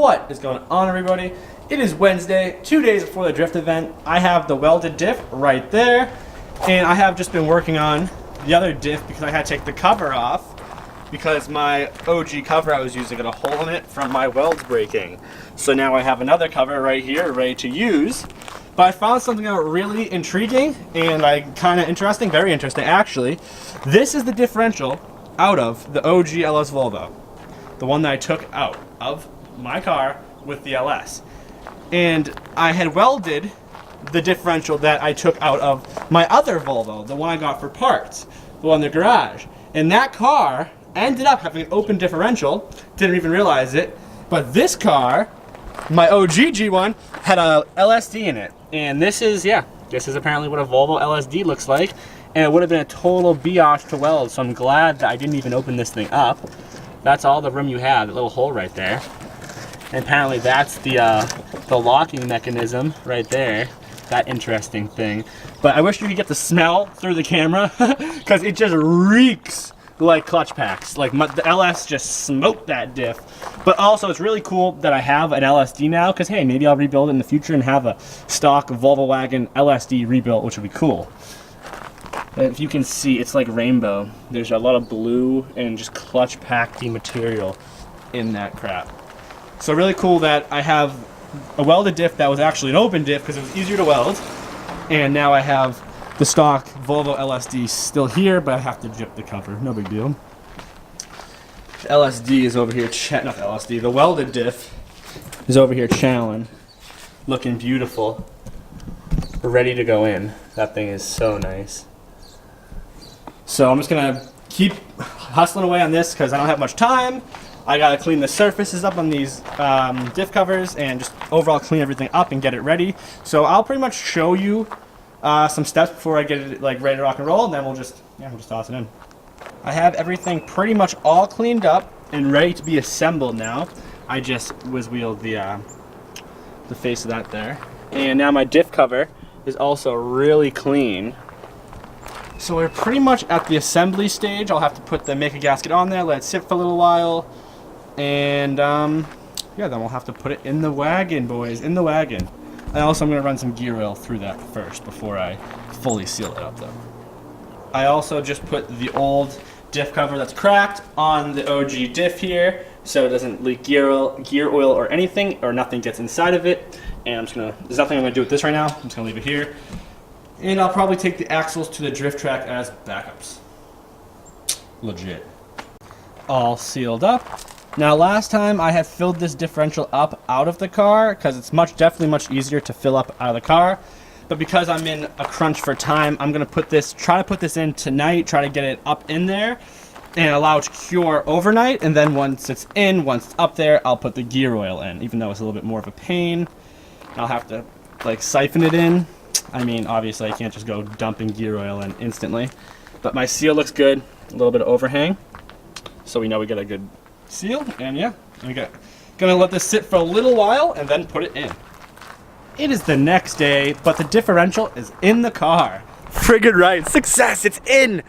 What is going on, everybody? It is Wednesday, 2 days before the drift event. I have the welded diff right there, and I have just been working on the other diff because I had to take the cover off because my OG cover I was using got a hole in it from my welds breaking. So now I have another cover right here ready to use. But I found something out really intriguing and kind of interesting, very interesting actually. This is the differential out of the OG LS Volvo, the one that I took out of my car with the LS. And I had welded the differential that I took out of my other Volvo, the one I got for parts, the one in the garage. And that car ended up having an open differential, didn't even realize it. But this car, my OG G1, had a LSD in it. And this is apparently what a Volvo LSD looks like. And it would have been a total biatch to weld, so I'm glad that I didn't even open this thing up. That's all the room you have, that little hole right there. And apparently that's the locking mechanism right there. That interesting thing. But I wish you could get the smell through the camera, because it just reeks like clutch packs. Like the LS just smoked that diff. But also it's really cool that I have an LSD now, because hey, maybe I'll rebuild it in the future and have a stock Volvo wagon LSD rebuilt, which would be cool. If you can see, it's like rainbow. There's a lot of blue and just clutch packy material in that crap. So really cool that I have a welded diff that was actually an open diff because it was easier to weld. And now I have the stock Volvo LSD still here, but I have to jip the cover. No big deal. The LSD is over here, not the LSD, the welded diff is over here chowing, looking beautiful. We're ready to go in. That thing is so nice. So I'm just gonna keep hustling away on this because I don't have much time. I gotta clean the surfaces up on these diff covers and just overall clean everything up and get it ready. So I'll pretty much show you some steps before I get it ready to rock and roll, and then we'll just toss it in. I have everything pretty much all cleaned up and ready to be assembled now. I just whiz-wheeled the face of that there. And now my diff cover is also really clean. So we're pretty much at the assembly stage. I'll have to put the make a gasket on there, let it sit for a little while, and yeah, then we'll have to put it in the wagon, boys, in the wagon. And also I'm gonna run some gear oil through that first before I fully seal it up though. I also just put the old diff cover that's cracked on the OG diff here, so it doesn't leak gear oil or anything, or nothing gets inside of it. And there's nothing I'm gonna do with this right now. I'm just gonna leave it here. And I'll probably take the axles to the drift track as backups. Legit. All sealed up. Now last time I had filled this differential up out of the car because it's definitely much easier to fill up out of the car. But because I'm in a crunch for time, I'm gonna try to put this in tonight, try to get it up in there and allow it to cure overnight. And then once it's up there, I'll put the gear oil in, even though it's a little bit more of a pain. I'll have to siphon it in. I mean, obviously I can't just go dumping gear oil in instantly, but my seal looks good. A little bit of overhang, so we know we get a good seal. And yeah, gonna let this sit for a little while and then put it in. It is the next day, but the differential is in the car. Friggin' right, success, it's in.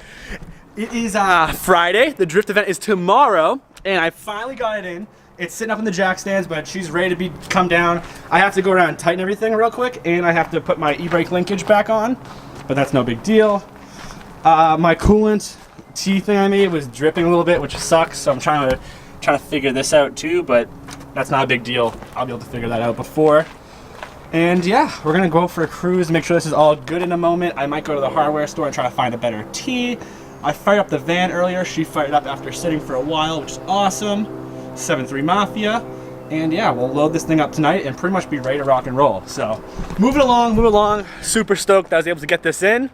It is Friday, the drift event is tomorrow, and I finally got it in. It's sitting up in the jack stands, but she's ready to come down. I have to go around and tighten everything real quick, and I have to put my e-brake linkage back on, but that's no big deal. My coolant tea thing I made was dripping a little bit, which sucks, so I'm trying to figure this out too, but that's not a big deal. I'll be able to figure that out before. And yeah, we're gonna go for a cruise, make sure this is all good in a moment. I might go to the hardware store and try to find a better tea. I fired up the van earlier. She fired up after sitting for a while, which is awesome. 7.3 Mafia, and yeah, we'll load this thing up tonight and pretty much be ready to rock and roll. So moving along, super stoked that I was able to get this in.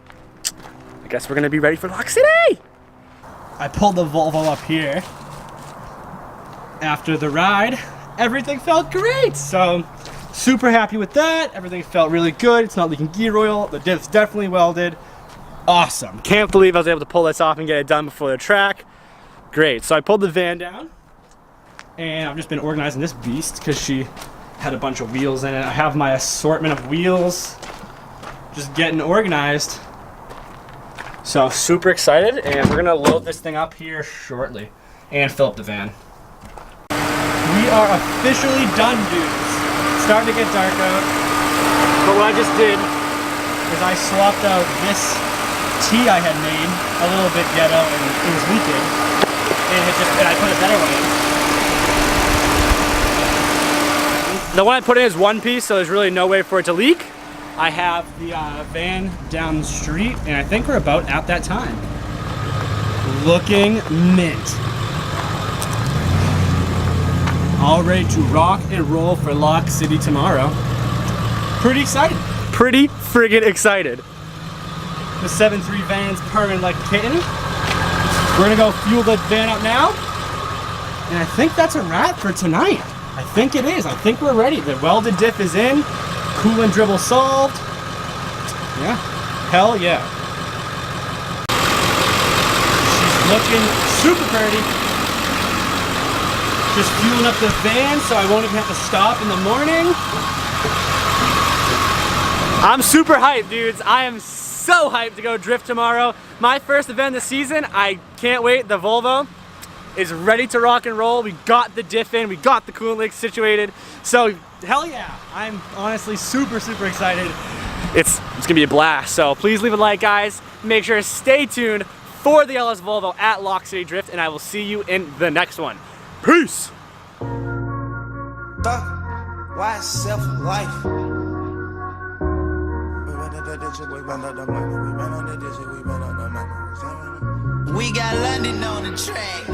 I guess we're gonna be ready for Lock City. I pulled the Volvo up here after the ride. Everything felt great, so super happy with that. Everything felt really good. It's not leaking gear oil. The diff's definitely welded. Awesome. Can't believe I was able to pull this off and get it done before the track. Great. So I pulled the van down, and I've just been organizing this beast because she had a bunch of wheels in it. I have my assortment of wheels just getting organized. So super excited, and we're gonna load this thing up here shortly and fill up the van. We are officially done, dudes. It's starting to get dark out. But what I just did is I swapped out this tea I had made, a little bit ghetto, and it was leaking. And I put a better one in. The one I put in is one piece, so there's really no way for it to leak. I have the van down the street, and I think we're about at that time. Looking mint. All ready to rock and roll for Lock City tomorrow. Pretty excited. Pretty friggin' excited. The 7.3 van's purring like a kitten. We're gonna go fuel the van up now. And I think that's a wrap for tonight. I think it is. I think we're ready. The welded diff is in. Coolant dribble solved. Yeah. Hell yeah. She's looking super pretty. Just fueling up the van so I won't even have to stop in the morning. I'm super hyped, dudes. I am so hyped to go drift tomorrow. My first event this season. I can't wait. The Volvo is ready to rock and roll. We got the diff in. We got the coolant leak situated. So hell yeah. I'm honestly super excited. It's gonna be a blast. So please leave a like, guys. Make sure to stay tuned for the LS Volvo at Lock City Drift, and I will see you in the next one. Peace. Why self-life? We got London on the track.